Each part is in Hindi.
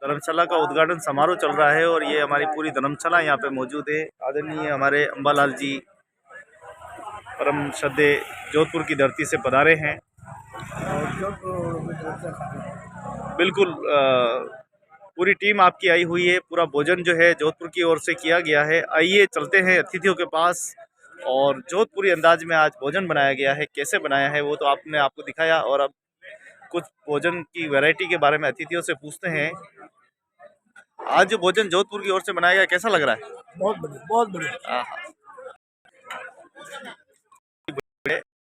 धर्मशाला का उद्घाटन समारोह चल रहा है और ये हमारी पूरी धर्मशाला यहाँ पे मौजूद है। आदरणीय हमारे अंबालाल जी परम श्रद्धेय जोधपुर की धरती से पधारे हैं। बिल्कुल पूरी टीम आपकी आई हुई है। पूरा भोजन जो है जोधपुर की ओर से किया गया है। आइए चलते हैं अतिथियों के पास और जोधपुरी अंदाज में आज भोजन बनाया गया है। कैसे बनाया है वो तो आपने आपको दिखाया और अब कुछ भोजन की वैरायटी के बारे में अतिथियों से पूछते हैं। आज जो भोजन जोधपुर की ओर से बनाया गया कैसा लग रहा है? बहुत बढ़िया, बहुत बढ़िया।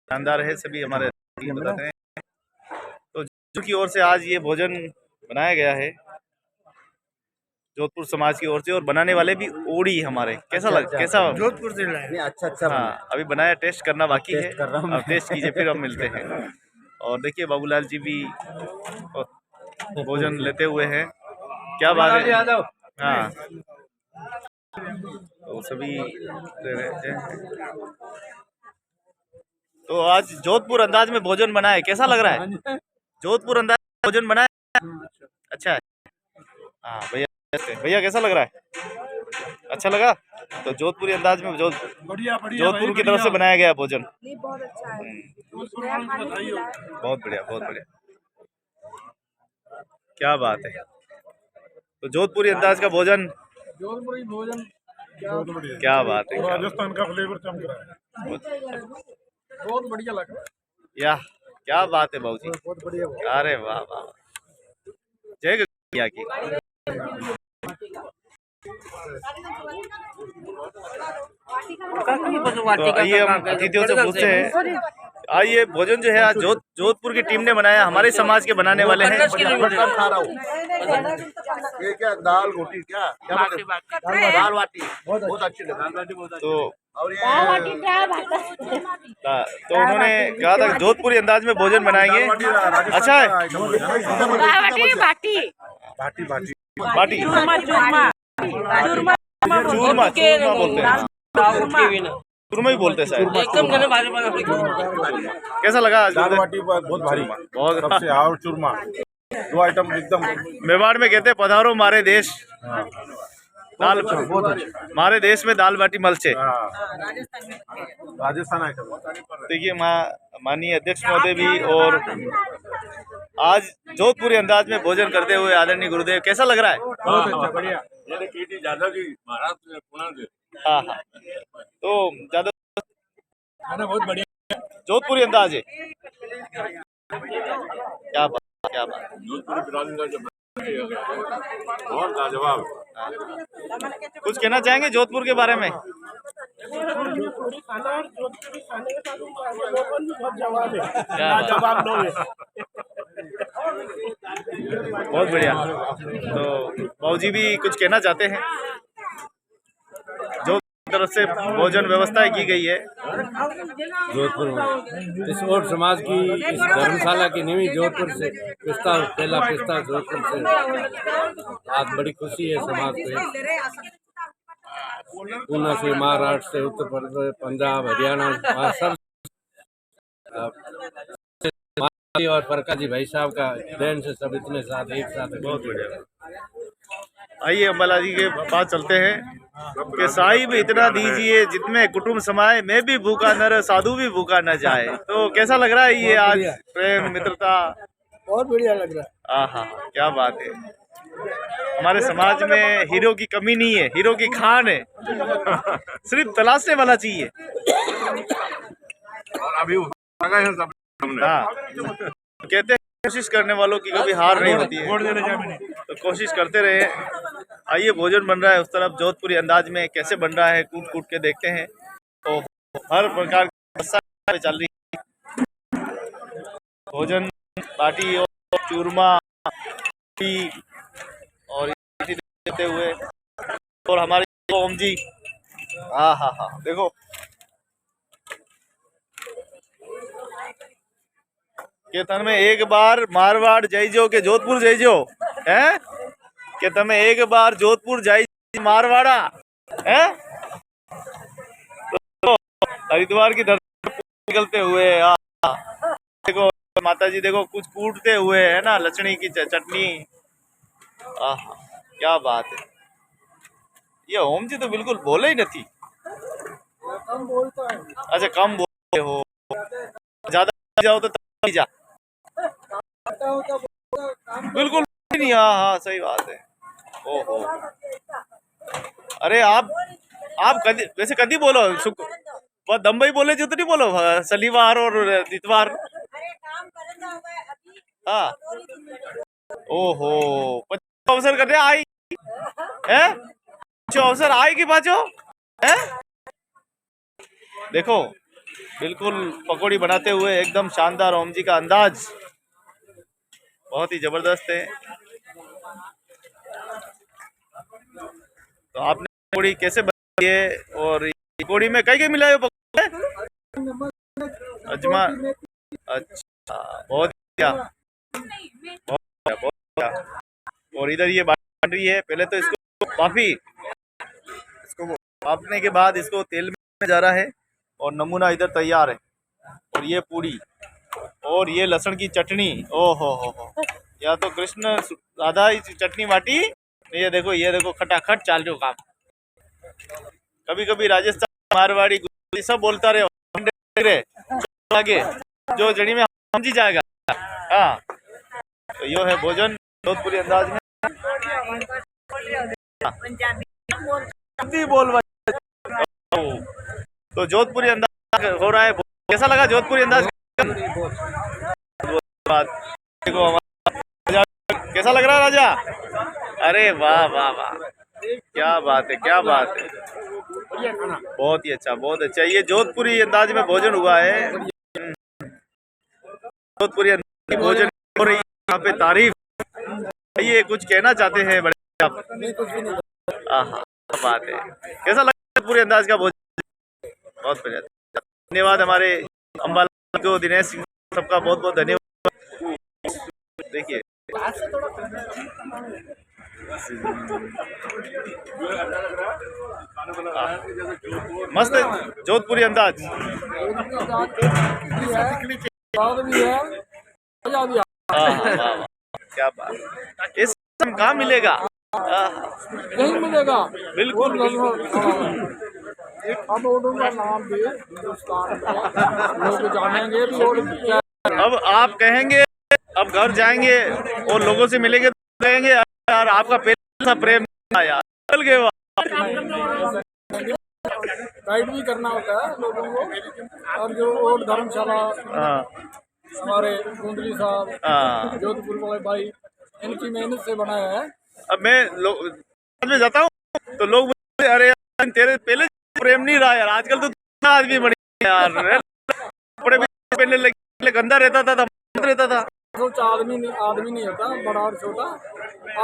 शानदार है, सभी हमारे बताते हैं। तो जोधपुर की ओर से आज ये भोजन बनाया गया है जोधपुर समाज की ओर से और बनाने वाले भी ओड़ी हमारे। कैसा कैसा जोधपुर से लाए। अच्छा हाँ, अभी बनाया, टेस्ट करना बाकी है। अब टेस्ट कीजिए फिर हम मिलते हैं। और देखिए बाबूलाल जी भी भोजन लेते हुए हैं। क्या बात है। हाँ, तो सभी तो आज जोधपुर अंदाज में भोजन बना है। कैसा लग रहा है? जोधपुर अंदाज में भोजन बना है। अच्छा है। हाँ भैया, भैया कैसा लग रहा है? अच्छा लगा। तो जोधपुरी अंदाज में जोधपुर की तरफ से बनाया गया भोजन बहुत अच्छा है। बहुत बढ़िया, बहुत बढ़िया। क्या बात है। तो जोधपुरी अंदाज का भोजन, जोधपुरी भोजन क्या बात है। राजस्थान का फ्लेवर चमक रहा है। बहुत बढ़िया लग रहा है। या क्या बात है बाबू जी। बहुत बढ़िया। अरे वाह वाह, जय गंगा की। तो आइए हम अतिथियों से पूछते हैं। आइए भोजन जो है आज जोधपुर की टीम ने बनाया, हमारे समाज के बनाने वाले हैं। खा रहा हूँ। ये क्या दाल रोटी, क्या दाल बाटी बहुत अच्छी लगी। तो उन्होंने कहा था जोधपुरी अंदाज में भोजन बनाएंगे। अच्छा है। बाटी चूरमा बोलते हैं, चूरमा ही बोलते हैं शायद। कैसा लगा? दाल बाटी बहुत भारी, बहुत सबसे और चूरमा, दो आइटम एकदम। मेवाड़ में कहते हैं पधारो मारे देश। दाल बहुत अच्छा। हमारे देश में दाल बाटी मलचे। राजस्थान आइटम। देखिए माननीय अध्यक्ष महोदय भी और आज जोधपुरी अंदाज में भोजन करते हुए आदरणीय गुरुदेव, कैसा लग रहा है? बहुत अच्छा, बढ़िया। ज्यादा की महाराष्ट्र से। हाँ हाँ, तो ज्यादा खाना बहुत बढ़िया, जोधपुरी अंदाज है। क्या बात, क्या बात। बहुत लाजवाब। कुछ कहना चाहेंगे जोधपुर के बारे में? जोधपुरी खाना और जोधपुरी खाने के साथ बहुत जवाब है। क्या जवाब लोग है। बहुत बढ़िया। तो बाबूजी भी कुछ कहना चाहते हैं? जो तरफ से भोजन व्यवस्था की गई है जोधपुर में, इस और समाज की, इस धर्मशाला की नींव जोधपुर से, पहला पिस्ता जोधपुर से। आज बड़ी खुशी है समाज को। पूना से, महाराष्ट्र से, उत्तर प्रदेश, पंजाब, हरियाणा, सब और प्रकाश जी भाई साहब का देन से सब इतने साथ एक साथ। बहुत बढ़िया। आइए अंबाला जी के पास चलते हैं कि साहिब इतना दीजिए जितने कुटुंब समाए, मैं भी भूखा न रह साधु भी भूखा न जाए। तो कैसा लग रहा है ये आज प्रेम मित्रता? बहुत बढ़िया लग रहा है। हाँ, क्या बात है। हमारे समाज में हीरो की कमी नहीं है, हीरो की खान है। सिर्फ तलाशने वाला चाहिए। अभी हाँ, कहते हैं कोशिश करने वालों की कभी हार नहीं होती है, तो कोशिश करते रहे। आइए भोजन बन रहा है उस तरफ जोधपुरी अंदाज में। कैसे बन रहा है कूट कूट के देखते हैं। तो हर प्रकार की व्यवस्था चल रही है। भोजन बाटी और चूरमा और देते हुए, और हमारे ओम जी, हाँ देखो के तन में एक बार मारवाड़ जाइजो के जोधपुर जाइजो है कि तमें एक बार जोधपुर जाई मारवाड़ा है। तो हरिद्वार की धरती निकलते हुए देखो माता जी, देखो कुछ कूटते हुए है ना, लचड़ी की चटनी आहा, क्या बात है। ये ओम जी तो बिल्कुल बोले ही नहीं। कम बोलता है। अच्छा, कम बोलते हो, ज्यादा जाओ तो तब जा। बिल्कुल नहीं, हाँ हाँ सही बात है। ओहो, अरे आप कदी वैसे कदी बोलो सुख बस दम्बई बोले जो तो नहीं बोलो शनिवार और इतवार। हाँ, ओहो, कुछ अवसर करने आई है, कुछ अवसर आएगी बाजो है। देखो बिल्कुल पकौड़ी बनाते हुए एकदम शानदार ओम जी का अंदाज बहुत ही जबरदस्त है। तो आपने पकौड़ी कैसे बनाई है और पकौड़ी में कई मिलाए हो पकौड़े? अजमा, अच्छा, बहुत बढ़िया, बहुत बढ़िया, बहुत बढ़िया। और इधर ये बन रही है, पहले तो इसको काफी इसको भापने के बाद इसको तेल में जा रहा है और नमूना इधर तैयार है। और ये पूड़ी और ये लहसुन की चटनी, ओ हो, या तो कृष्ण राधा ही चटनी बाटी। ये देखो खटाखट चाल रहे हो काम। कभी कभी राजस्थान मारवाड़ी गुजराती सब बोलता रहे आगे जो जड़ी में समझी जाएगा। हाँ, तो यो है भोजन जोधपुरी अंदाज में। हिंदी बोल भाई। तो जोधपुरी अंदाज हो रहा है। कैसा लगा जोधपुरी अंदाज? देखो कैसा लग रहा है राजा? अरे वाह वाह वाह, क्या बात है, क्या बात है, बहुत ही अच्छा, बहुत अच्छा। ये जोधपुरी अंदाज में भोजन हुआ है। जोधपुरी अंदाज में भोजन हो रही है यहाँ पे तारीफ। ये कुछ कहना चाहते हैं बड़े आप? आहा, क्या बात है। कैसा लगा जोधपुरी अंदाज का भोजन? बहुत बढ़िया, धन्यवाद हमारे अम्बाला को, दिनेश सिंह, सबका बहुत बहुत धन्यवाद। देखिए मस्त जोधपुरी अंदाज। क्या बात, इस कहाँ मिलेगा? नहीं मिलेगा बिल्कुल अब का नाम भी हिंदुस्तान में लोग जानेंगे भी। और अब आप कहेंगे, अब घर जाएंगे और लोगों से मिलेंगे तो कहेंगे यार आपका पहला प्रेम यार चल गए। गाइड भी करना होता है लोगों को। और जो ओल्ड धर्मशाला हमारे कुंडली साहब जोधपुर वाले भाई, इनकी मेहनत से बनाया है। अब मैं में जाता हूँ तो लोग बोलते अरे यार तेरे पहले प्रेम नहीं रहा यार, आजकल तो आदमी बड़ी यार, कपड़े भी पहनने लगे, गंदा रहता था। सोच आदमी नहीं होता, बड़ा और छोटा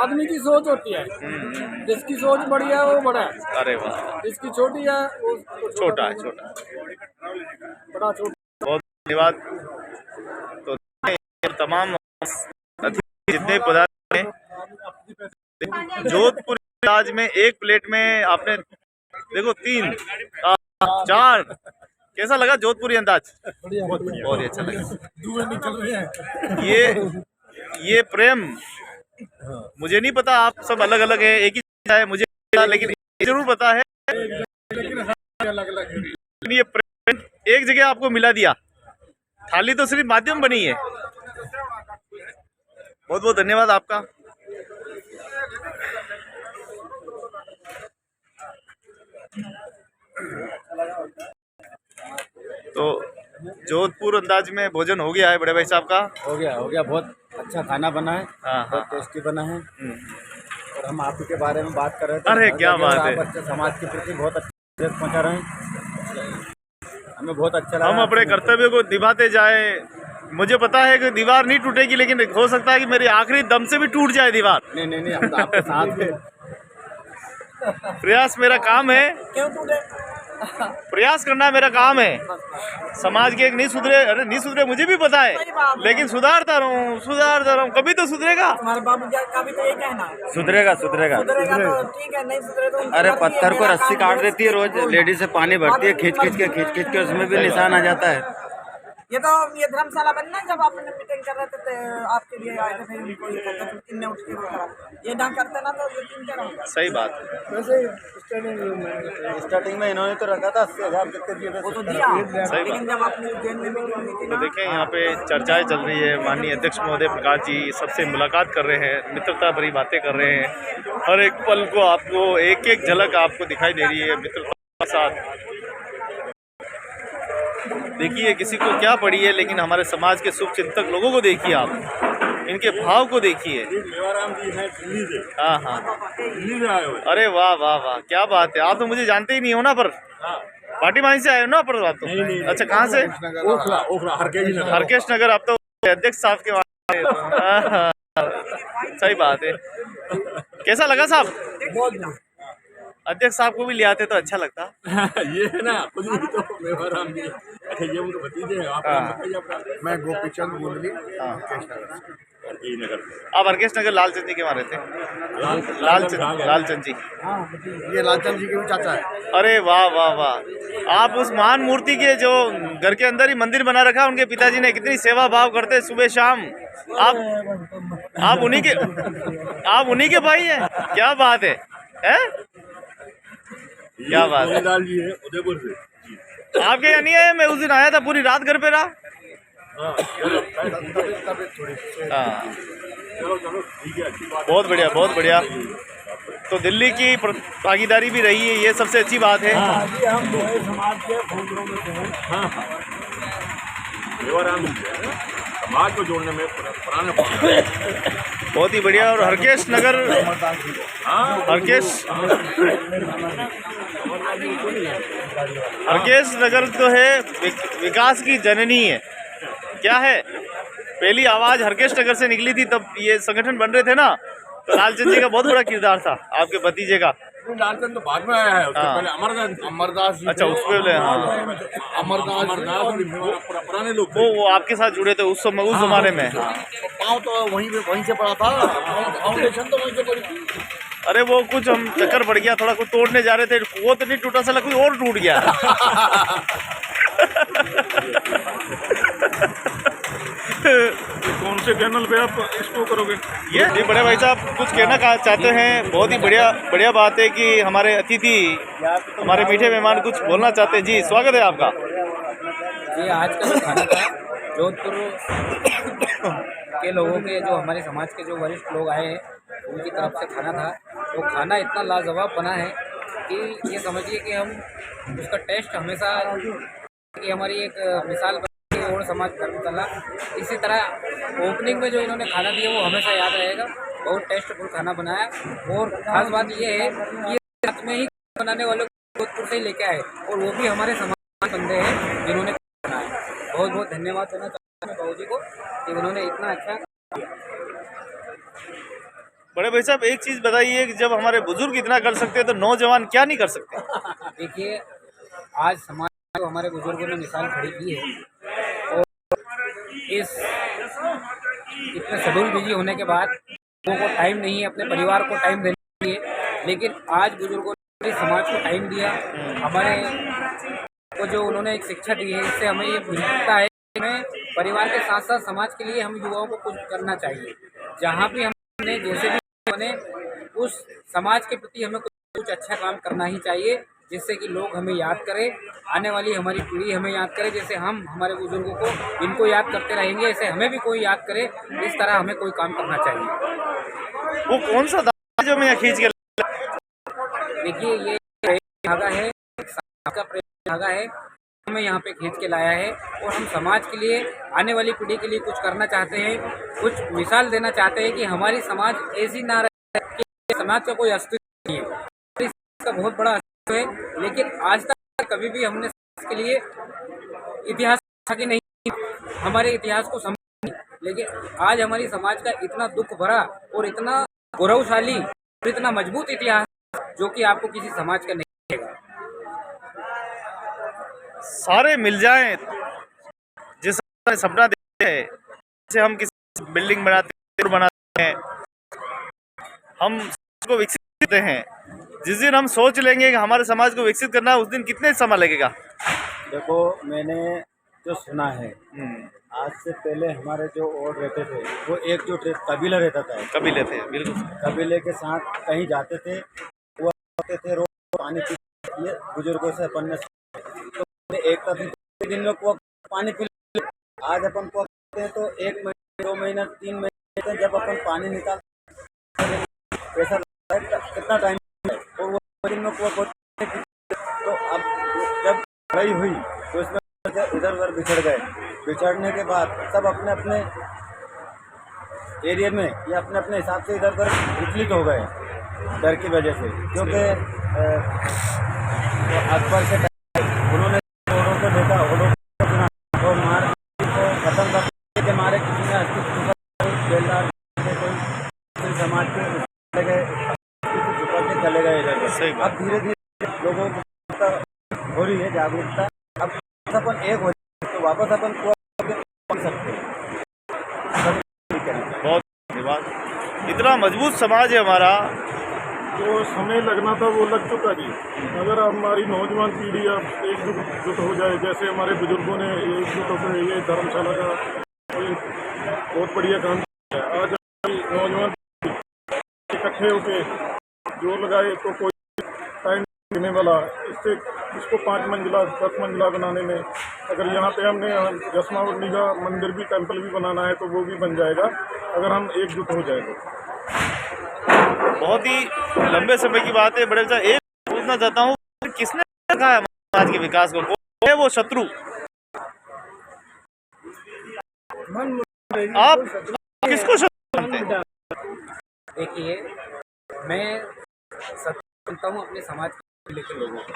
आदमी की सोच होती है। जिसकी सोच बड़ी है वो बड़ा है। अरे वाह, जिसकी छोटी है वो छोटा है, बड़ा छोटा। बहुत धन्यवाद। तो तमाम जितने पदार्थ हैं जोधपुर अंदाज में, एक प्लेट में आपने देखो 3 4, कैसा लगा जोधपुरी अंदाज? बहुत ही अच्छा लगा। ये प्रेम मुझे नहीं पता, आप सब अलग अलग है, एक ही है मुझे, लेकिन जरूर पता है ये प्रेम एक जगह आपको मिला दिया। थाली तो सिर्फ माध्यम बनी है। बहुत बहुत धन्यवाद आपका। तो जोधपुर अंदाज में भोजन हो गया है बड़े भाई साहब का? हो गया, बहुत अच्छा खाना बना है। हाँ, बहुत टेस्टी बना है। और हम आप ही के बारे में बात कर रहे थे। अरे क्या बात है, आप अच्छे समाज के प्रति बहुत अच्छा पहुँचा रहे हैं, हमें बहुत अच्छा लगा। हम अपने कर्तव्य को निभाते जाए। मुझे पता है कि दीवार नहीं टूटेगी, लेकिन हो सकता है कि मेरी आखिरी दम से भी टूट जाए दीवार। नहीं, हम आपके साथ हैं। प्रयास मेरा काम है, क्यों टूटे? प्रयास करना मेरा काम है। समाज के एक नहीं सुधरे मुझे भी पता है, लेकिन सुधारता रहूं, कभी तो सुधरेगा। हमारे बाबू का भी तो ये कहना है, सुधरेगा। तो ठीक है, नहीं सुधरे तो अरे पत्थर को रस्सी काट देती है रोज, लेडीज से पानी भरती है खींच के, उसमें भी निशान आ जाता है। ये तो ये धर्मशाला बनना जब आपने मीटिंग कर रहे थे तो आपके लिए आए थे उनको ये कहते थे किन्ने उठ के वो करा ये ना करते ना तो ये तीन क्या होगा। सही बात है। वैसे स्टार्टिंग में इन्होंने तो रखा था 80,000 कितने दिए थे, वो तो दिया सही लेकिन जब आपने उज्जैन में मीटिंग की थी तो ना देखें यहाँ पे चर्चाएं चल रही है। माननीय अध्यक्ष महोदय प्रकाश जी सबसे मुलाकात कर रहे हैं, मित्रता भरी बातें कर रहे हैं। हर एक पल को आपको एक एक झलक आपको दिखाई दे रही है मित्रता के साथ। देखिए किसी को क्या पड़ी है, लेकिन हमारे समाज के शुभ चिंतक लोगों को देखिए आप, इनके भाव को देखिए। मेवाराम जी हैं दिल्ली से। हाँ हाँ, दिल्ली से आए हुए। अरे वाह वाह वाह, क्या बात है। आप तो मुझे जानते ही नहीं हो ना, पर पार्टी माइन से आए हो ना पर आप तो। नहीं। अच्छा, कहाँ से? ओखला ओखला हरकेश नगर। आप तो अध्यक्ष साहब के वहाँ आए हो। हाँ, हाँ, सही बात है। कैसा लगा साहब? बहुत अध्यक्ष साहब को भी ले आते तो अच्छा लगता। ये है ना खुद ही तो मेवाराम जी। अच्छा ये उनके भतीजे हैं। आप नाम बताइए अपना। मैं गोपीचंद बोलवी। नगर। आप हरकेश नगर लालचंद जी के वहाँ रहते हैं? लालचंद जी। ये लालचंद जी के भी चाचा है। अरे वाह वाह वाह, आप उस महान मूर्ति के जो घर के अंदर ही मंदिर बना रखा, उनके पिताजी ने कितनी सेवा भाव करते सुबह शाम। आप उन्हीं के भाई हैं? क्या बात है, हैं? क्या बात है। लाल जी है उदयपुर से। आपके यहाँ नहीं आए? मैं उस दिन आया था, पूरी रात घर पे रहा। हाँ हाँ, चलो ठीक है, अच्छी बात। बहुत बढ़िया बहुत बढ़िया। तो दिल्ली की भागीदारी भी रही है, ये सबसे अच्छी बात है। हम दोहे समाज के फूलों में से हैं। हाँ मेवाराम जी है ना, समाज को जोड़ने में पुराने बहुत ही बढ़िया। और हरकेश नगर, हरकेश नगर तो है विकास की जननी है। क्या है, पहली आवाज हरकेश नगर से निकली थी, तब ये संगठन बन रहे थे ना। तो लालचंद जी का बहुत बड़ा किरदार था, आपके भतीजे का। लालचंद तो बाद में आया है, उससे हाँ। पहले अमरदास जी। अच्छा, उस पे हाँ। अमरदास पुराने लोग वो आपके साथ जुड़े थे उस समय, उस जमाने में। हाँ। पाँव तो वहीं से पड़ा था, फाउंडेशन तो वहीं से पड़ी थी। अरे वो कुछ हम चक्कर पड़ गया, थोड़ा कुछ तोड़ने जा रहे थे, वो तो नहीं टूटा, साला कोई और टूट गया। कौन से चैनल पे आप इसको करोगे? ये जी बड़े भाई साहब कुछ कहना चाहते हैं? बहुत ही बढ़िया बात है कि हमारे अतिथि, हमारे मीठे मेहमान कुछ बोलना चाहते हैं। जी स्वागत है आपका। ये आज का जो खाना था जोधपुर के लोगों के, जो हमारे समाज के जो वरिष्ठ लोग आए हैं उनकी तरफ से खाना था। वो खाना इतना लाजवाब बना है कि ये समझिए कि हम उसका टेस्ट हमेशा, कि हमारी एक मिसाल बनी है और समाज धर्मशाला। इसी तरह ओपनिंग में जो इन्होंने खाना दिया वो हमेशा याद रहेगा। बहुत टेस्टफुल खाना बनाया। और ख़ास बात ये है कि रात में ही बनाने वालों को जोधपुर से ही लेके आए, और वो भी हमारे समाज बंदे हैं जिन्होंने बनाया। बहुत बहुत धन्यवाद देना चाहता हूँ बाबू जी को कि उन्होंने इतना अच्छा। बड़े भाई साहब एक चीज़ बताइए कि जब हमारे बुजुर्ग इतना कर सकते हैं तो नौजवान क्या नहीं कर सकते? देखिए आज समाज को हमारे बुजुर्गों ने मिसाल खड़ी की है, और इस इतने शेड्यूल बिजी होने के बाद लोगों को टाइम नहीं है अपने परिवार को टाइम देने के लिए, लेकिन आज बुजुर्गों ने समाज को टाइम दिया। हमारे को जो उन्होंने एक शिक्षा दी है, इससे हमें ये मिलता है कि हमें परिवार के साथ साथ समाज के लिए हम युवाओं को कुछ करना चाहिए। जहाँ भी हमने जैसे भी बने उस समाज के प्रति हमें कुछ अच्छा काम करना ही चाहिए, जिससे कि लोग हमें याद करें, आने वाली हमारी पीढ़ी हमें याद करे। जैसे हम हमारे बुजुर्गों को इनको याद करते रहेंगे, ऐसे हमें भी कोई याद करे। इस तरह हमें कोई काम करना चाहिए। वो कौन सा धागा जो मैं यहाँ खींच के? देखिए ये धागा है, का प्रेम धागा है, हमें यहाँ पे खींच के लाया है। और हम समाज के लिए, आने वाली पीढ़ी के लिए कुछ करना चाहते हैं, कुछ मिसाल देना चाहते हैं कि हमारी समाज ऐसी ना रहे कि समाज का कोई अस्तित्व नहीं है। इसका बहुत बड़ा अस्तित्व है, लेकिन आज तक कभी भी हमने समाज के लिए इतिहास की नहीं, हमारे इतिहास को समझ नहीं। लेकिन आज हमारी समाज का इतना दुख भरा और इतना गौरवशाली और इतना मजबूत इतिहास जो कि आपको किसी समाज का नहीं मिलेगा। सारे मिल जाएं, जिस सपना देखते हैं, जैसे हम किसी बिल्डिंग बनाते हैं, हम उसको विकसित करते हैं। जिस दिन हम सोच लेंगे कि हमारे समाज को विकसित करना है, उस दिन कितने समय लगेगा? देखो मैंने जो सुना है, आज से पहले हमारे जो और रहते थे वो एकजुट कबीला रहता था। कबीले थे, बिल्कुल। कबीले के साथ कहीं जाते थे, वो आते थे, रोज पानी पी, ये बुजुर्गों से अपन ने तो एकता थी। दिन में कुआं पानी पी, आज अपन कुआं पीते हैं तो 1 महीना 2 महीना 3 महीने जब अपन पानी निकालते ऐसा लगता है कितना टाइम है, और वो दिन में कुआं तो अब जब लड़ाई हुई तो इसमें इधर उधर बिछड़ गए। बिछड़ने के बाद सब अपने अपने एरिया में या अपने अपने हिसाब से इधर उधर विचलित हो गए डर की वजह से, क्योंकि अकबर के टाइम उन्होंने औरों को देखा, औरों को सुना और मार को खत्म करने के मारे किसी ने अस्तित्व बेलदार कोई समाज के चले गए, छुपा के चले गए इधर। अब धीरे धीरे लोगों को हो रही है जागरूकता, अब अपन एक हो तो वापस अपन सकते हैं। बहुत धन्यवाद। इतना मजबूत समाज है हमारा। जो समय लगना था वो लग चुका जी। अगर हमारी नौजवान पीढ़ी अब एकजुट हो जाए, जैसे हमारे बुजुर्गों ने एकजुट होकर ये धर्मशाला का बहुत बढ़िया काम किया है। आज हमारी नौजवान इकट्ठे होकर जोर लगाए तो कोई टाइम देने वाला, इसको 5 मंजिला 10 मंजिला बनाने में, अगर यहाँ पे हमने जसमावली का मंदिर भी टेम्पल भी बनाना है तो वो भी बन जाएगा अगर हम एकजुट हो जाए तो। बहुत ही लंबे समय की बात है। बड़े एक पूछना चाहता हूँ, किसने रखा है समाज के विकास को? कौन है वो शत्रु? आप किसको शत्रु मानते हैं? देखिए, मैं सुनता हूँ अपने समाज के लेकर लोगों को।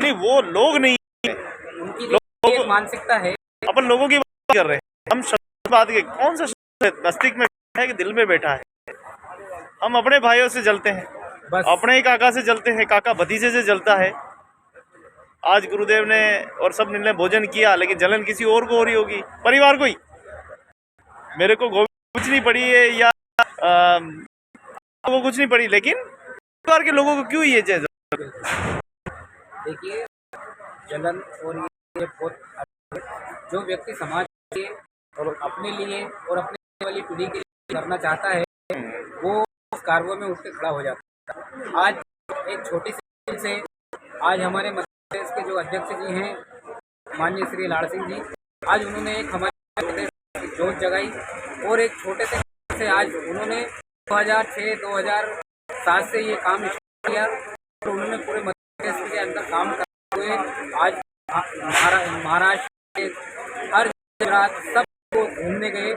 नहीं, वो लोग नहीं है, उनकी जो एक मानसिकता है। अपन लोगों की बात कर रहे हैं। हम शत्रु बात के कौन सा शत्रु मस्तिष्क में है कि दिल में बैठा है? हम अपने भाइयों से जलते हैं, बस अपने ही काका से जलते हैं, काका भतीजे से जलता है। आज गुरुदेव ने और सब ने भोजन किया, लेकिन जलन किसी और को हो रही होगी, परिवार को ही। मेरे को कुछ नहीं पड़ी है या वो कुछ नहीं पड़ी, लेकिन परिवार के लोगों को क्यों ये चीज? देखिए, जलन और ये बहुत, जो व्यक्ति समाज के और अपने लिए और अपने वाली पीढ़ी के लिए करना चाहता है वो उस कार्यों में उठ के खड़ा हो जाता है। आज एक छोटी सी से आज हमारे मध्य प्रदेश के जो अध्यक्ष जी हैं माननीय श्री लाड़ सिंह जी, आज उन्होंने एक हमारे प्रदेश की जोत जगाई और एक छोटे से आज उन्होंने 2006-2007 से ये काम शुरू किया। तो उन्होंने पूरे मध्य प्रदेश के अंदर काम करते हुए आज महाराष्ट्र हर गुजरात सबको घूमने गए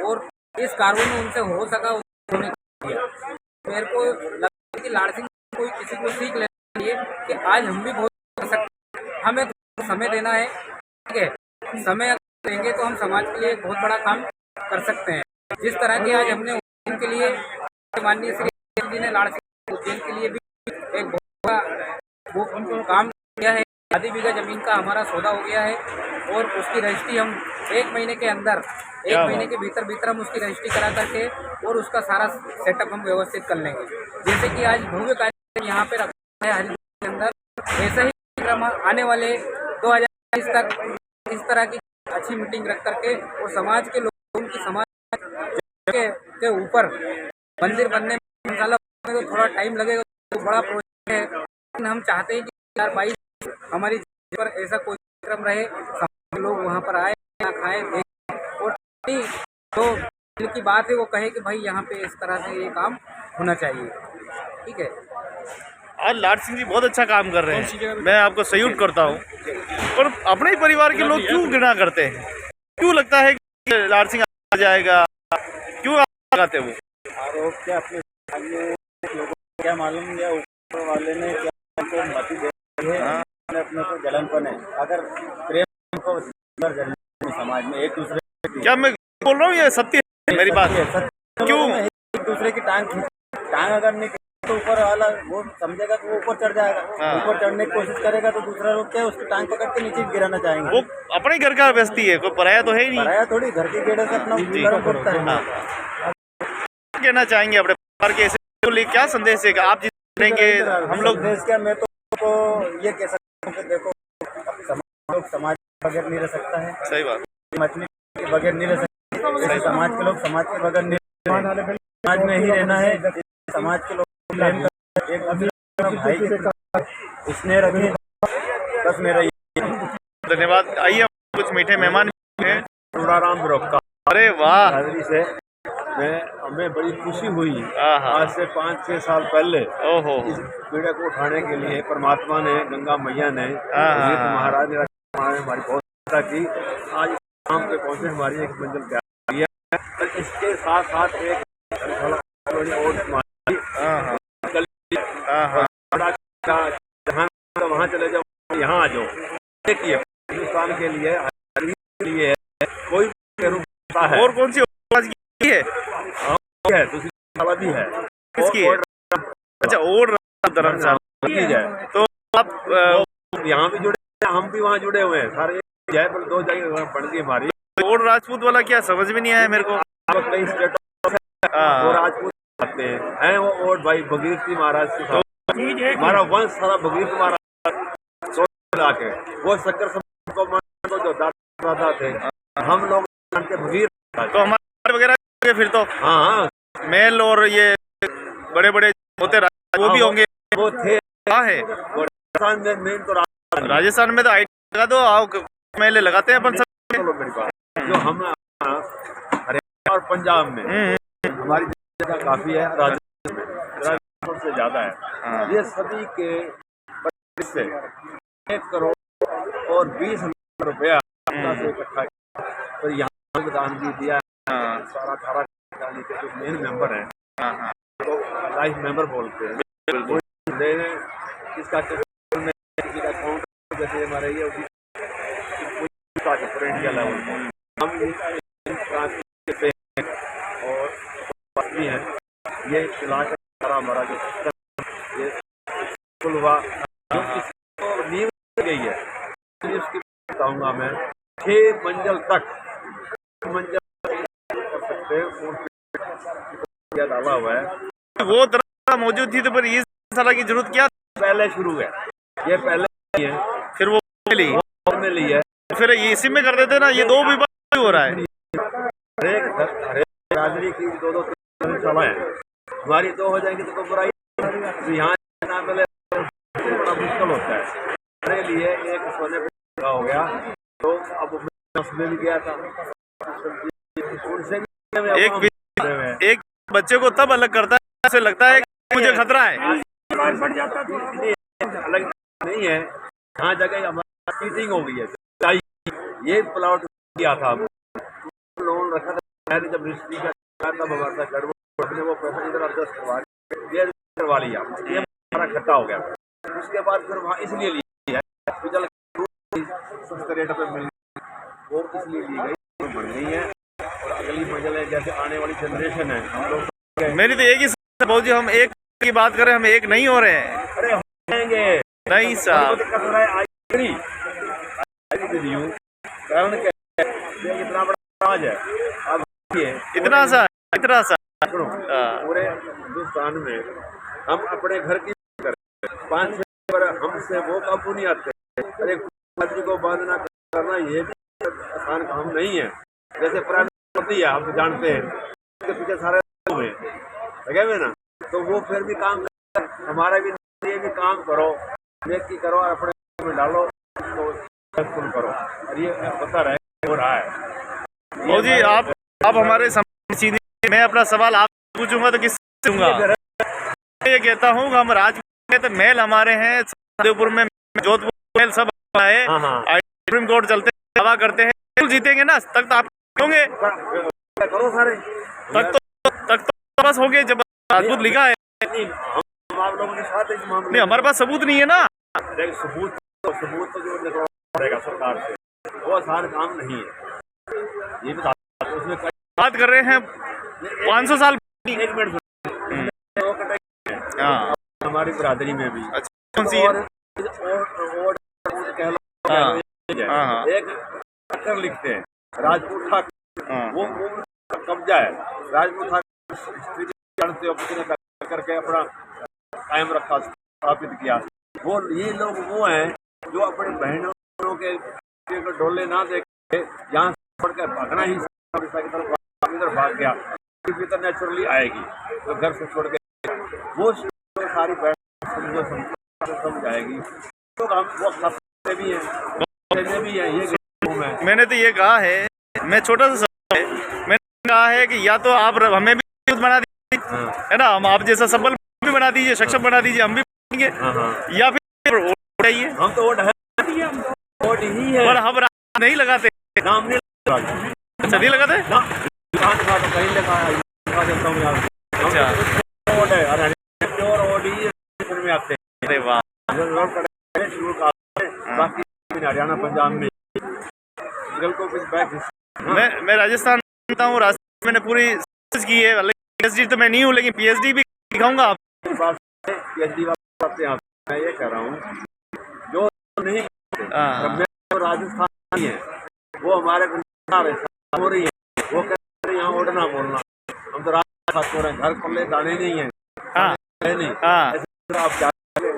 और इस कार्यों में उनसे हो सका उन्होंने किया। मेरे को लगता है कि लाड़ सिंह कोई किसी को सीख लेना चाहिए कि आज हम भी बहुत कर सकते हैं, हमें तो समय देना है। ठीक है, समय देंगे तो हम समाज के लिए बहुत बड़ा काम कर सकते हैं। जिस तरह के आज हमने उज्जैन के लिए माननीय श्री जी ने लाड़ सिंह उज्जैन के लिए भी एक बहुत बड़ा काम किया है। आधी बीघा जमीन का हमारा सौदा हो गया है और उसकी रजिस्ट्री हम 1 महीने के अंदर, 1 महीने के भीतर हम उसकी रजिस्ट्री करा करके और उसका सारा सेटअप हम व्यवस्थित कर लेंगे। जैसे कि आज भव्य कार्यक्रम यहाँ पे रखा है हरिद्वार के अंदर, ऐसा ही कार्यक्रम आने वाले 2020 तक इस तरह की अच्छी मीटिंग रख करके और समाज के लोगों की समाज के ऊपर मंदिर बनने में तो थोड़ा टाइम लगेगा, तो बड़ा प्रोजेक्ट है। लेकिन हम चाहते हैं कि 2022 हमारी पर ऐसा कोई कार्यक्रम रहे, लोग वहाँ पर आए, खाएं, देखें और तो दिल की बात है वो कहे कि भाई यहाँ पे इस तरह से ये काम होना चाहिए। ठीक है, आज लाड़ सिंह जी बहुत अच्छा काम कर रहे हैं, मैं आपको सैल्यूट करता हूँ। पर अपने ही परिवार के लोग क्यों घृणा करते हैं? क्यों लगता है कि लाड़ सिंह आ जाएगा? क्यों लगाते वो आरोप? क्या अपने लोगों को क्या मालूम या ऊपर वाले ने क्या मती दे है? अपने को जलनपन है। अगर प्रेम को समाज में एक दूसरे, क्या मैं बोल रहा हूँ ये सत्य है मेरी बात? क्यों एक दूसरे की टांग अगर नहीं तो ऊपर वाला वो समझेगा कि वो ऊपर चढ़ जाएगा। ऊपर चढ़ने की कोशिश करेगा तो दूसरा लोग क्या उसकी टांग पकड़ के नीचे गिराना चाहेंगे। वो अपने घर का व्यक्ति है, कोई पराया तो है ही नहीं। पराया थोड़ी, घर के गेड़े से अपना करता है। कहना चाहेंगे अपने परिवार के ऐसे क्या संदेश है? आप जितने हम लोग क्या, मैं तो ये कह सकता हूँ कि देखो समाज बगैर नहीं रह सकता है, सही बात। मछली के बगैर नहीं रह सकते, जैसे समाज के लोग समाज के बगैर नहीं रह सकते। समाज में ही रहना है, समाज के लोग प्रेम करें, एक दूसरे भाई की स्नेह रखें, बस मेरा ये। धन्यवाद। आइए कुछ मीठे मेहमान हैं। राम ब्रोका अरे वाह, हाजरी से हमें बड़ी खुशी हुई। आहा। आज से 5-6 साल पहले ओहो, इस पीड़ा को उठाने के लिए परमात्मा ने, गंगा मैया ने, आहा। वीर महाराज ने हमारी बहुत सहायता की। आज इस काम पे पहुंचे, हमारी एक मंजिल तैयार है। और इसके साथ साथ एक आहा, आहा, जहाँ वहाँ चले जाओ, यहाँ आ जाओ। देखिए हिंदुस्तान के लिए कोई है। और कौन सी आवाज की है? है दूसरी वाला भी है। किसकी है? अच्छा, और धर्मशाला की है। तो आप यहाँ भी जुड़े हैं, हम भी वहाँ जुड़े हुए हैं, सारे जय पर 2 जगह पड़ गई हमारी। और राजपूत वाला क्या समझ में नहीं आया मेरे को। कई स्टेट वो राजपूत आते हैं वो, और भाई भगीरथी महाराज के साथ हमारा वंश सारा भगीरथ महाराज के, वो शक्कर को जो दादा थे, हम लोग जानते भगीरथ। तो हमारे वगैरह फिर तो हाँ, महल और ये बड़े बड़े होते वो भी होंगे। वो थे। कहाँ है? राजस्थान में मेन तो राजस्थान में तो आई लगा दो, आओ मेले लगाते हैं अपन सब। मेरी बात जो हम हरियाणा और पंजाब में हमारी जगह काफी है, राजस्थान में सबसे ज्यादा है। ये सभी के से 1 करोड़ और 20 लाख रुपया से इकट्ठा, तो यहाँ दान भी दिया। सारा 18 के जो मेन मेंबर हैं, तो लाइफ मेंबर बोलते हैं, इसका अकाउंट जैसे हमारे ये पूरे इंडिया लेवल हम और भी हैं। ये इलाका सारा हमारा जो ये स्कूल हुआ नींव गई है, उसकी बताऊंगा मैं 6 मंजिल तक कर सकते हैं, डाला हुआ है। वो तरह मौजूद थी तो फिर इस साला की जरूरत क्या? पहले शुरू है, ये पहले ही है, फिर वो में ली है, फिर इसी में कर देते ना। ये 2 विभाग हो रहा है। हरेक बिरादरी की 2-2 धर्मशाला है, हमारी 2 हो जाएंगी तो बुराई। यहाँ पहले बड़ा मुश्किल होता है, हमारे लिए एक सोने पे हो गया, तो अब में भी गया था उनसे भी एक बच्चे को तब अलग करता है ऐसे लगता है कि मुझे खतरा है। अलग नहीं है, यहाँ जगह हमारी चीटिंग हो गई है। ये प्लॉट किया था, लोन रखा था, जब रजिस्ट्री का तब हमारा गड़बड़, वो पैसा इधर एडजस्ट करवा लिया, ये हमारा खट्टा हो गया। उसके बाद फिर वहाँ इसलिए ली है सस्ते रेट पे मिल, वो इसलिए ली गई, बढ़ गई है। और अगली मंजिल जैसे आने वाली जनरेशन है, हम लोग मेरी तो एक ही बाबू जी, हम एक की बात करें, हम एक नहीं हो रहे हैं। अरे होंगे नहीं साहब, कारण क्या इतना बड़ा राज है। अब इतना सा पूरे हिंदुस्तान में हम अपने घर की करें, 5-6 पर हमसे वो काबू नहीं आते। अरे आदमी को बांधना करना ये भी आसान काम नहीं है। जैसे प्राइम होती है, आप जानते हैं, उसके पीछे सारे लगे हुए ना, तो वो फिर भी काम कर, हमारा भी ये भी काम करो, नेकी करो, अपने में डालो, तो सक्सेसफुल करो। और ये पता रहे हो रहा है। वो जी आप हमारे सीधे, मैं अपना सवाल आप पूछूंगा तो किससे पूछूंगा? ये कहता हूँ हम राजपूत तो महल हमारे हैं, देवपुर में जोधपुर महल सब है, सुप्रीम कोर्ट चलते हैं, दावा करते हैं, जीतेंगे ना, तक तो आप होंगे, करो सारे तक तो बस होंगे जब राजपूत लिखा है। हम आप लोगों के साथ इस मामले नहीं, हमारे पास सबूत नहीं है ना। सबूत तो जो निकलना पड़ेगा सरकार से, वो आसान काम नहीं है। ये उसमें बात कर रहे हैं 500 साल। 1 मिनट हमारी बिरादरी में भी कौन सी है? एक ठाकर लिखते हैं, राजपूत ठाकर, वो कब्जा है। राजपूत ठाकर करके अपना कायम रखा, स्थापित किया। वो ये लोग वो हैं जो अपनी बहनों के को डोले ना देखे, यहाँ से छोड़ कर भागना ही की तरफ इधर भाग गया, तो नेचुरली आएगी। तो घर से छोड़ के वो सारी समझ आएगी। तो हम वो खाते भी हैं ये मैंने तो ये कहा है, मैं छोटा सा है, मैंने कहा है कि या तो आप हमें भी बना दीजिए, है ना, हम आप जैसा सबल भी बना दीजिए, सक्षम बना दीजिए, हम भी बनेंगे, या फिर वोट चाहिए। हम तो वोट ही है, पर हम नहीं लगाते, नाम नहीं लगाते, अच्छा नहीं लगाते, कहीं लगा देता हूँ यार। अच्छा वोट है, आते हैं। अरे वाह, बाकी हरियाणा पंजाब में मैं राजस्थान हूँ, राजस्थान मैंने पूरी की है, पीएचडी तो मैं नहीं हूँ, लेकिन पीएचडी भी दिखाऊंगा आप। पीएचडी मैं ये कह रहा हूँ, जो नहीं राजस्थान है वो हमारे हो रही है, वो कहते हैं यहाँ उड़ना बोलना, हम तो राजस्थान घर पर ले दाने नहीं है, नहीं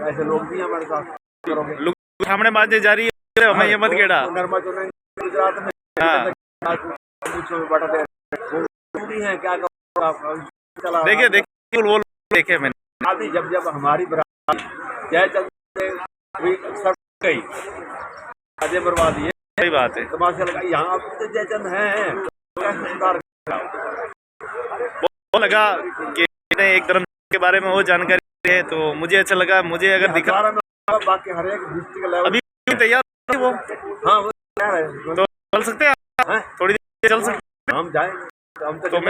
ऐसे लोग भी हमारे साथ सामने बातें जा रही है, हमें ये मत केड़ा। गुजरात में क्या देखिए वो देखे मैंने अभी जब हमारी जय चलते गई अजय बर्बाद, ये सही बात है। तमाशा लगा, यहाँ तो जयचंद है, वो लगा कि एक धर्म के बारे में वो जानकारी है, तो मुझे अच्छा लगा, मुझे अगर दिखा बाकी हर एक डिस्ट्रिक्ट लेवल अभी तैयार है वो, हाँ वो तैयार है, तो चल सकते हैं, थोड़ी देर चल सकते हैं, हम जाएंगे, तो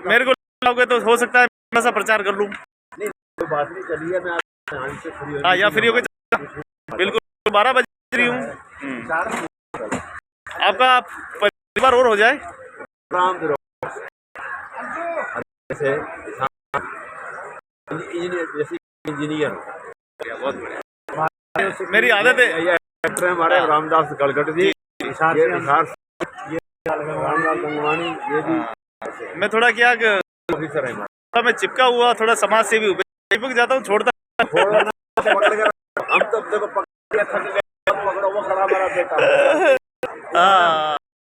मेरे को लाओगे तो हो सकता है थोड़ा सा प्रचार कर लूँ। तो बात नहीं चली है, मैं हाँ, या फ्री हो गए, बिल्कुल 12 बजे फ्री हूँ। आपका परिवार और हो जाए, इंजीनियर बहुत बढ़िया, मेरी आदत है। हमारे रामदास गड़गड़ जी, रामदास गंगवानी, ये भी मैं थोड़ा क्या ऑफिसर है, मैं चिपका हुआ थोड़ा समाज से भी चिपक जाता हूँ, छोड़ता हम तो देखो पकड़ो वो खड़ा हमारा बेटा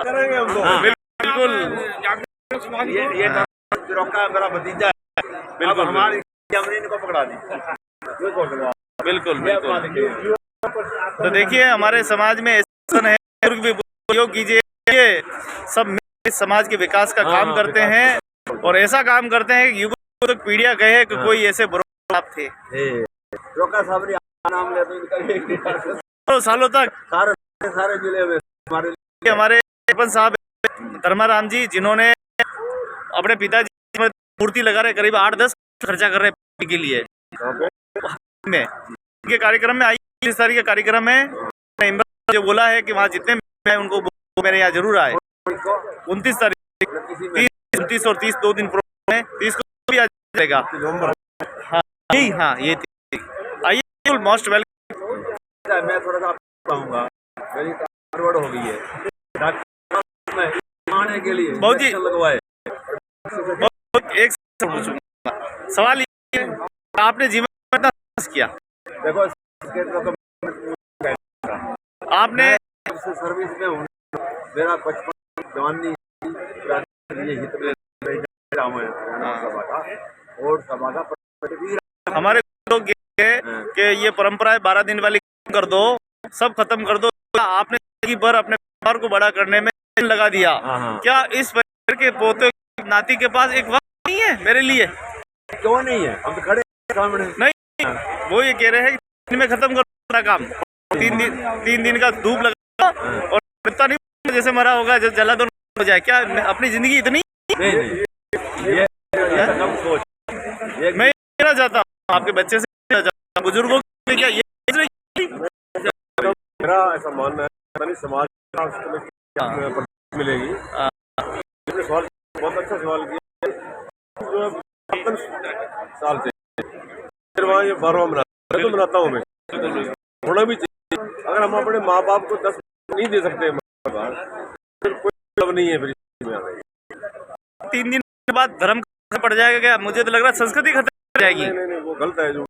करेंगे हम तो बिल्कुल, ये रोका मेरा भतीजा है, बिल्कुल हमारी जमीन को पकड़ा दी, बिल्कुल। तो देखिए हमारे समाज में ऐसा है, उपयोग कीजिए, सब समाज के विकास का काम करते हैं, और ऐसा काम करते हैं कि युगों तक पीढ़ियां कहे कि कोई ऐसे बुरे थे, रोका साहब नाम ले तो सालों तक सारे जिले में हमारे सरपंच साहब धर्माराम जी, जिन्होंने अपने पिताजी मूर्ति लगा रहे, करीब 8-10 खर्चा कर रहे के लिए में के कार्यक्रम में आई, इस तरह के कार्यक्रम में जो बोला है कि वहाँ जितने मैं उनको मेरे यहाँ जरूर आए। 29 तारीख 29 और 30 2 दिन प्रोग्राम है, 30 को भी आ जाएगा। हाँ जी, हाँ ये आइए, मोस्ट वेलकम। मैं थोड़ा सा कहूँगा, मेरी फॉरवर्ड हो गई है आने के लिए, बहुत जी लगवाए, एक पूछूंगा सवाल, ये आपने जीवन में कितना किया? देखो आपने सर्विस में हूँ, मेरा 55 जवानी ये हित में सभा का और सभा का हमारे लोग ये कि ये परंपराएं 12 दिन वाली कर दो, सब खत्म कर दो, आपने पर अपने परिवार को बड़ा करने में लगा दिया। क्या इस परिवार के पोते नाती के पास एक वक्त नहीं है मेरे लिए? क्यों नहीं है, हम तो खड़े सामने। नहीं, वो ये कह रहे हैं कि दिन में खत्म करो सारा काम, 3 दिन का धूप लगा, और इतना नहीं जैसे मरा होगा जला दो हो जाए। क्या अपनी जिंदगी इतनी? नहीं, ये मैं कहना चाहता हूँ आपके बच्चे से, बुजुर्गों के क्या ये मेरा ऐसा मानना है, समाज मिलेगी। सवाल बहुत अच्छा सवाल किया, जो साल से फिर वहाँ ये 12वां मनाता हूँ मैं, होना भी चाहिए। अगर हम अपने माँ बाप को 10 नहीं दे सकते फिर कोई मतलब नहीं है। फिर 3 दिन के बाद धर्म पड़ जाएगा क्या? मुझे तो लग रहा है संस्कृति खत्म हो जाएगी। नहीं, वो गलत है, जो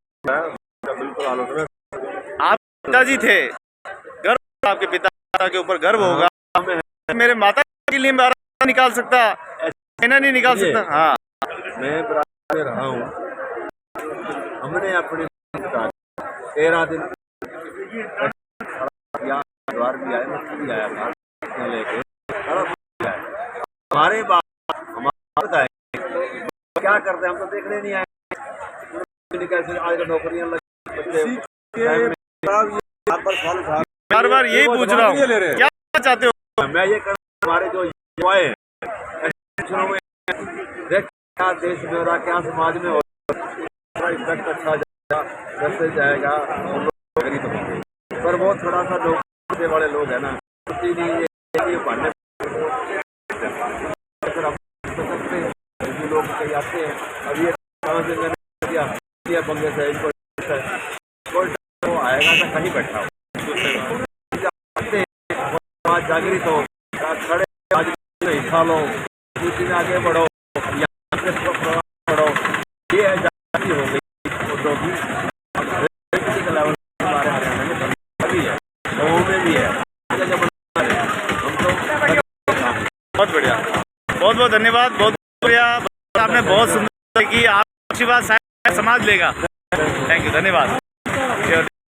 बिल्कुल आलोचना। आप पिताजी थे, गर्व आपके पिता माता के ऊपर गर्व होगा। मेरे माता के लिए मैं निकाल सकता, मैंने नहीं निकाल सकता। हाँ, मैं बराबर में रहा हूँ। हमने अपने 13 दिन द्वार भी आया, मैं भी आया था लेके हमारे बाप हमारा क्या करते हैं हम तो देखने नहीं आए। कैसे आज नौकरियां बार बार यही पूछ रहा हूँ, क्या चाहते हो? मैं ये कर हमारे जो युवाएं हैं क्या देश में हो रहा, क्या समाज में हो रहा, इफेक्ट अच्छा जाएगा, कैसे जाएगा। हम लोग गरीब होंगे पर वो थोड़ा सा लोग वाले लोग हैं ना, पढ़ने लोग कहीं आते हैं। अब ये बंगे से वो आएगा तो कहीं बैठा हो जागृत हो, खड़े हिस्सा लो, दूसरी में आगे बढ़ो, यहाँ से बढ़ो। ये है जागृति हो गई उद्योगी लेवल हमारे हरियाणा में भी है, गाँव में भी है। बहुत बढ़िया, बहुत बहुत धन्यवाद, बहुत बढ़िया, आपने बहुत सुंदर की। आपकी बात शायद समाज लेगा। थैंक यू, धन्यवाद।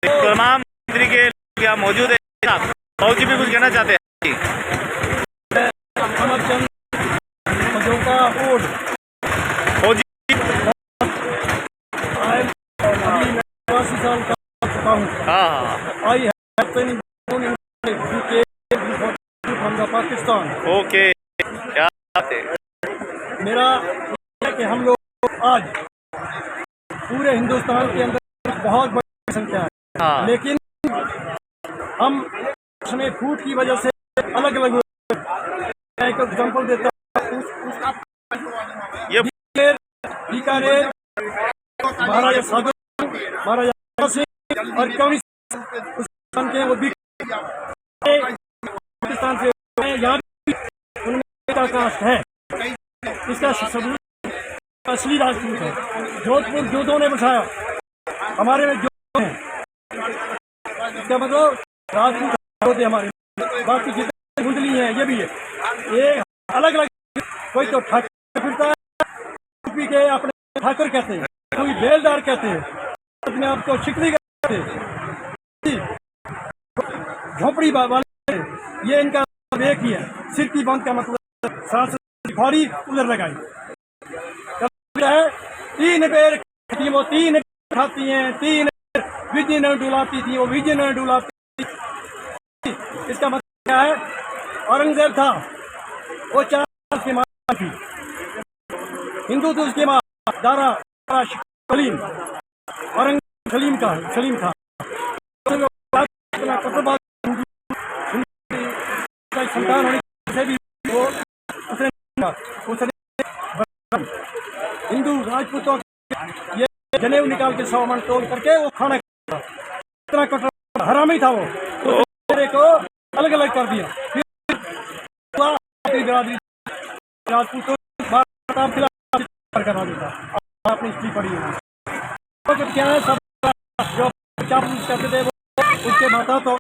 तमाम मंत्री के क्या मौजूद है, बाबू जी भी कुछ कहना चाहते हैं? पाकिस्तान। ओके, क्या बात है। मेरा है कि हम लोग आज पूरे हिंदुस्तान के अंदर बहुत बड़ी संख्या है, लेकिन हम उसमें फूड की वजह से अलग अलग एक एग्जाम्पल देता हूँ। बीकानेर, महाराजा सागर, महाराजा सिंह और कवि के वो भी पाकिस्तान से यहाँ उनमें कास्ट है। इसका सबूत असली राजपूत है। जोधपुर जोधों ने बसाया, हमारे में जो हैं, इसका मतलब राजपूत होते हमारे। बाकी जितने कुंडली हैं ये भी है, ये अलग अलग। कोई तो ठाकुर फिरता है, यूपी के अपने ठाकुर कहते हैं, कोई बेलदार कहते हैं, अपने आप को शिकली कहते हैं, झोपड़ी वाले, ये इनका एक ही है। सिर की बांध का मतलब सांस भारी उधर लगाई है। 3 बेर वो 3 खाती हैं, 3 विजय न डुलाती थी, वो विजय न डुलाती। इसका मतलब क्या है? औरंगजेब था, वो 4 की मां थी। हिंदू तो उसकी मां दारा सलीम, औरंगजेब सलीम था। संतान होने से भी वो हिंदू राजपूतों ये जनेऊ निकाल के 100 मन तोड़ करके वो खाना इतना कठोर हरामी था वो, तो को अलग अलग कर दिया। फिर राजपूतों करा देता। आपने हिस्ट्री पढ़ी है, तो क्या है सब जो करते थे वो उसके माता तो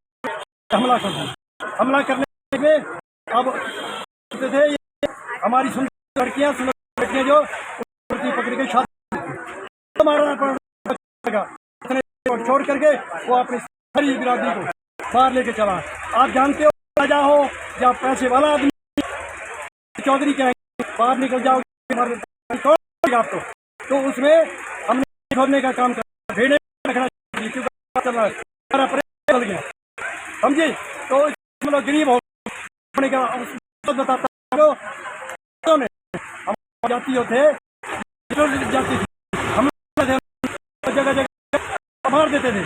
हमला कर दिया। हमला करने में अब थे हमारी सुंदर लड़कियां जो पकड़ के शादी छोड़ करके वो अपनी सारी बिरादरी को बाहर लेके चला। आप जानते हो, राजा हो या पैसे वाला आदमी चौधरी कहेंगे बाहर निकल जाओ आपको, तो उसमें हमने छोड़ने का काम कर गया, समझे। तो गरीब हो बताता हम जाती थे, जाती थी, हम जगह जगह मार देते थे।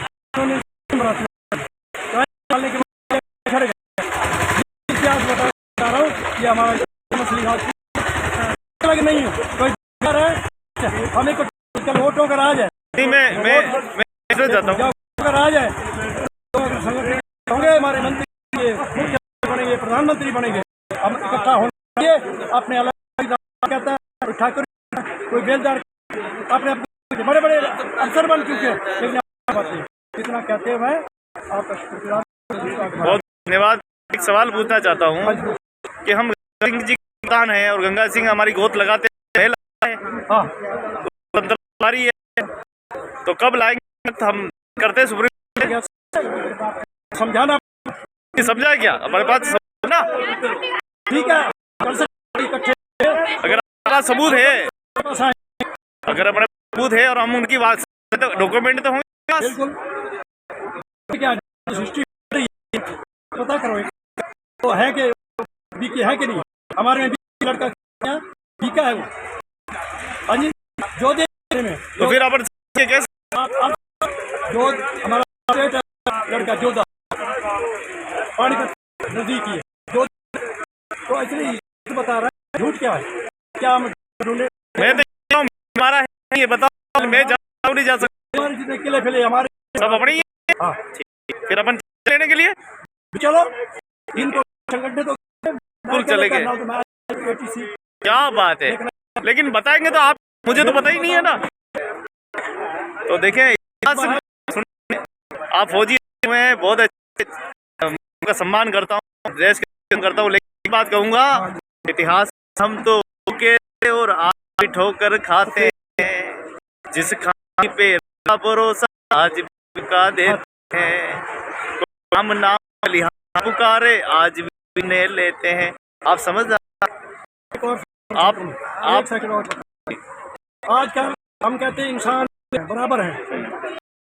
इतिहास बता रहा हूँ कि हमारा मछली घाट अलग नहीं है, कोई है हमें कुछ वोटों का राज है। मैं जाता हूँ, राज है होंगे हमारे मंत्री बनेंगे, प्रधानमंत्री बनेंगे, हम इकट्ठा होने अपने अलग कहता है। कोई ठाकुर, कोई बेलदार, अपने बड़े बड़े अफसर बन चुके, लेकिन इतना कहते हुए आपका शुक्रिया, बहुत धन्यवाद। एक सवाल पूछना चाहता हूँ कि हम गंगा सिंह जी की संतान है और गंगा सिंह हमारी गोद लगाते हैं, हाँ हमारी है, तो कब लाएंगे? हम करते सुप्रीम समझाना समझा क्या हमारे पास ना? ठीक है, कल से इकट्ठे अगर हमारे पास सबूत है, अगर हमारे पास सबूत है और हम उनकी बात तो डॉक्यूमेंट तो होंगे पास। बिल्कुल क्या हिस्ट्री पता करो तो है कि बीके है कि नहीं, हमारे में भी लड़का बीका है वो। हाँ जी, जो दे में तो फिर अपन कैसे जो हमारा लड़का जोधा पानी का नजदीक ही है जो, तो एक्चुअली बता रहा है झूठ क्या है, क्या हम ढूंढे? मैं तो हमारा है ये बताओ, मैं नहीं जा सकता, हमारे जितने किले फिले हमारे सब अपने ही है। हाँ फिर अपन लेने के लिए चलो इनको संगठन तो बिल्कुल चलेंगे, क्या बात है, लेकिन बताएंगे तो आप, मुझे तो पता ही नहीं है ना। तो देखें आप फौजी हुए हैं, बहुत अच्छे, उनका सम्मान करता हूँ, देश का सम्मान करता हूँ, लेकिन एक बात कहूँगा, इतिहास हम तो के और आप भी ठोकर खाते हैं, जिस खाने पे भरोसा आज का देते हैं, हम नाम लिहाज पुकारे आज भी ने लेते हैं। आप समझ आप आज कल हम कहते हैं इंसान बराबर है,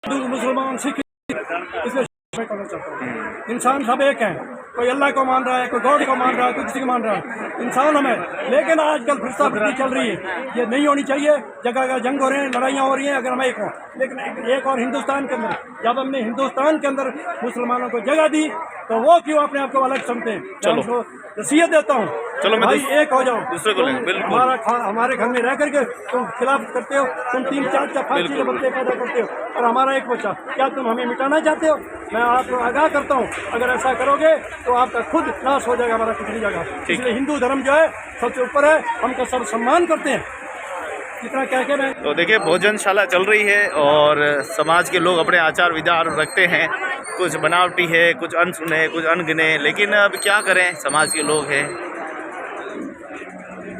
हिंदू मुसलमान सिख, इसलिए करना चाहता हूँ इंसान सब एक है, कोई अल्लाह को मान रहा है, कोई गॉड को मान रहा है, कोई किसी को मान रहा है, इंसान हमें। लेकिन आजकल फुर्सत चल रही है, ये नहीं होनी चाहिए, जगह जगह जंग हो रहे हैं, लड़ाइयाँ हो रही हैं, अगर हम एक हों। लेकिन एक और हिंदुस्तान के अंदर, जब हमने हिंदुस्तान के अंदर मुसलमानों को जगह दी तो वो क्यों अपने आप को अलग समझते हैं? चलो नसीहत देता हूँ, चलो मैं भाई एक हो जाओ, दूसरे को लेंगे, बिल्कुल हमारे घर में रह करके तुम खिलाफ करते हो, तुम 3-4 5 चीजें बच्चे पैदा करते हो और हमारा एक बच्चा, क्या तुम हमें मिटाना चाहते हो? मैं आपको आगाह करता हूँ, अगर ऐसा करोगे तो आपका खुद नाश हो जाएगा हमारा किसी जगह। इसलिए हिंदू धर्म जो है सबसे ऊपर है, हमका सब सम्मान करते हैं, इतना कह के मैं। तो देखिए भोजनशाला चल रही है और समाज के लोग अपने आचार विचार रखते हैं, कुछ बनावटी है, कुछ अनसुने, कुछ अनगिने, लेकिन अब क्या करें, समाज के लोग हैं,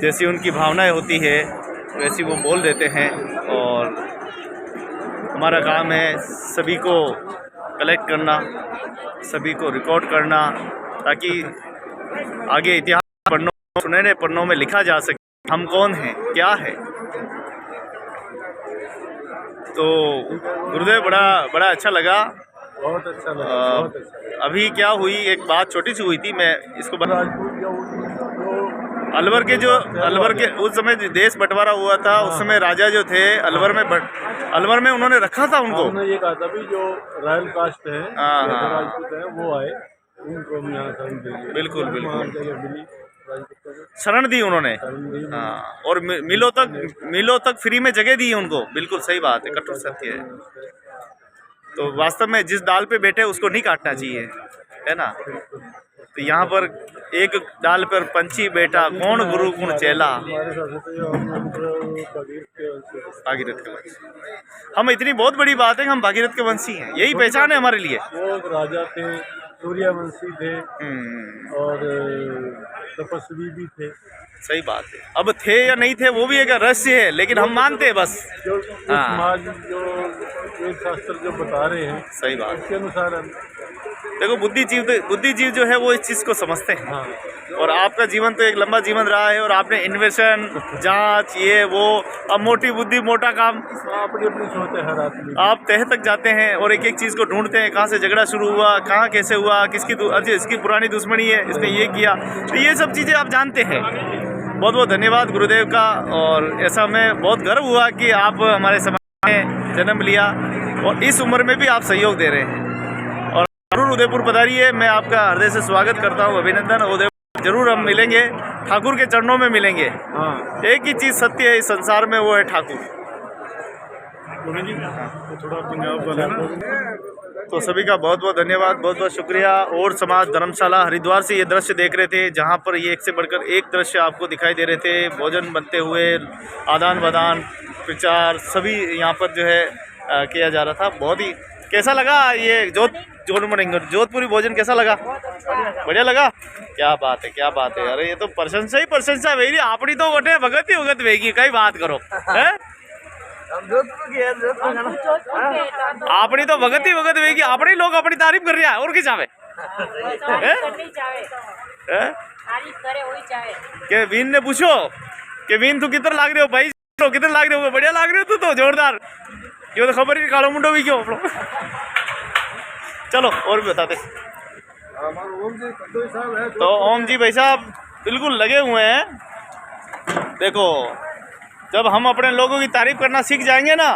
जैसी उनकी भावनाएं होती है वैसी वो बोल देते हैं। और हमारा काम है सभी को कलेक्ट करना, सभी को रिकॉर्ड करना, ताकि आगे इतिहास पन्नों, सुनहरे पन्नों में लिखा जा सके हम कौन हैं, क्या है। तो गुरुदेव बड़ा अच्छा लगा, बहुत अच्छा लगा। अभी क्या हुई, एक बात छोटी सी हुई थी, मैं इसको बता, अलवर के उस समय देश बंटवारा हुआ था, उस समय राजा जो थे अलवर में उन्होंने रखा था उनको, उन्होंने ये कहा था भी जो रॉयल कास्ट है, राजपूत है, वो आए, उनको हम यहाँ शरण देंगे। बिल्कुल शरण दी उन्होंने, हाँ, और मिलों तक फ्री में जगह दी उनको, बिल्कुल सही बात है, कठोर सत्य है। तो वास्तव में जिस डाल पे बैठे उसको नहीं काटना चाहिए, है ना। तो यहाँ पर एक डाल पर पंछी बैठा, कौन गुरु कौन चेला, भागीरथ के वंशी। हम इतनी बहुत बड़ी बात है कि हम भागीरथ के वंशी हैं, यही पहचान है हमारे लिए। वो राजा थे, सूर्यवंशी थे और तपस्वी भी थे। सही बात है, अब थे या नहीं थे वो भी एक रहस्य है, लेकिन हम मानते हैं बस। जो समाज जो वेद शास्त्र जो बता रहे हैं, सही बात, उसके अनुसार हम देखो बुद्धिजीव जो है वो इस चीज़ को समझते हैं। हाँ। और आपका जीवन तो एक लंबा जीवन रहा है और आपने इन्वेस्टन, जांच, ये वो, अब मोटी बुद्धि मोटा काम, अपनी सोच है हर आदमी। आप तह तक जाते हैं और एक एक चीज़ को ढूंढते हैं, कहाँ से झगड़ा शुरू हुआ, कहाँ कैसे हुआ, इसकी पुरानी दुश्मनी है, इसने ये किया, तो ये सब चीज़ें आप जानते हैं। बहुत बहुत धन्यवाद गुरुदेव का, और ऐसा हमें बहुत गर्व हुआ कि आप हमारे समाज में जन्म लिया और इस उम्र में भी आप सहयोग दे रहे हैं। और जरूर उदयपुर पधारिए, मैं आपका हृदय से स्वागत करता हूँ, अभिनंदन। उदयपुर जरूर हम मिलेंगे, ठाकुर के चरणों में मिलेंगे। हाँ। एक ही चीज़ सत्य है इस संसार में, वो है ठाकुर। थोड़ा पंजाब वाला तो सभी का बहुत बहुत धन्यवाद, बहुत बहुत शुक्रिया। और समाज धर्मशाला हरिद्वार से ये दृश्य देख रहे थे, जहाँ पर ये एक से बढ़कर एक दृश्य आपको दिखाई दे रहे थे, भोजन बनते हुए, आदान प्रदान, प्रचार, सभी यहाँ पर जो है किया जा रहा था। बहुत ही कैसा लगा ये जोधपुरी भोजन कैसा लगा? बढ़िया लगा। क्या बात है, क्या बात है। अरे ये तो प्रशंसा ही प्रशंसा वेगी, आपनी तो गोटे भगत ही भगत वेगी, कई बात करो है। आपनी तो भगत ही भगत वेगी, अपने लोग अपनी तारीफ कर रहा है और क्या चाहे के वीन ने पूछो कि वीन तू कितना लाग रहे हो भाई, कितना लाग रहे हो? बढ़िया लाग रहे हो तू तो, जोरदार। ये तो खबर ही कालो मुंडो भी क्यों। चलो और भी बताते। तो ओम जी भाई साहब बिल्कुल लगे हुए हैं। देखो जब हम अपने लोगों की तारीफ करना सीख जाएंगे ना,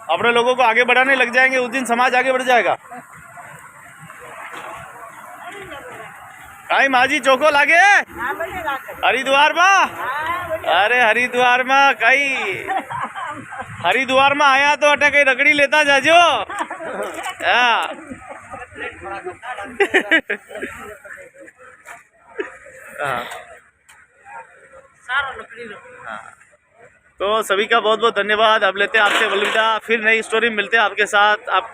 अपने लोगों को आगे बढ़ाने लग जाएंगे, उस दिन समाज आगे बढ़ जाएगा। काई माजी चोको लागे हरिद्वार में। अरे हरिद्वार में कई हरिद्वार में आया तो अटे कई रगड़ी लेता जाजो। तो सभी का बहुत बहुत धन्यवाद। अब लेते हैं आपसे अलविदा, फिर नई स्टोरी मिलते हैं आपके साथ। आप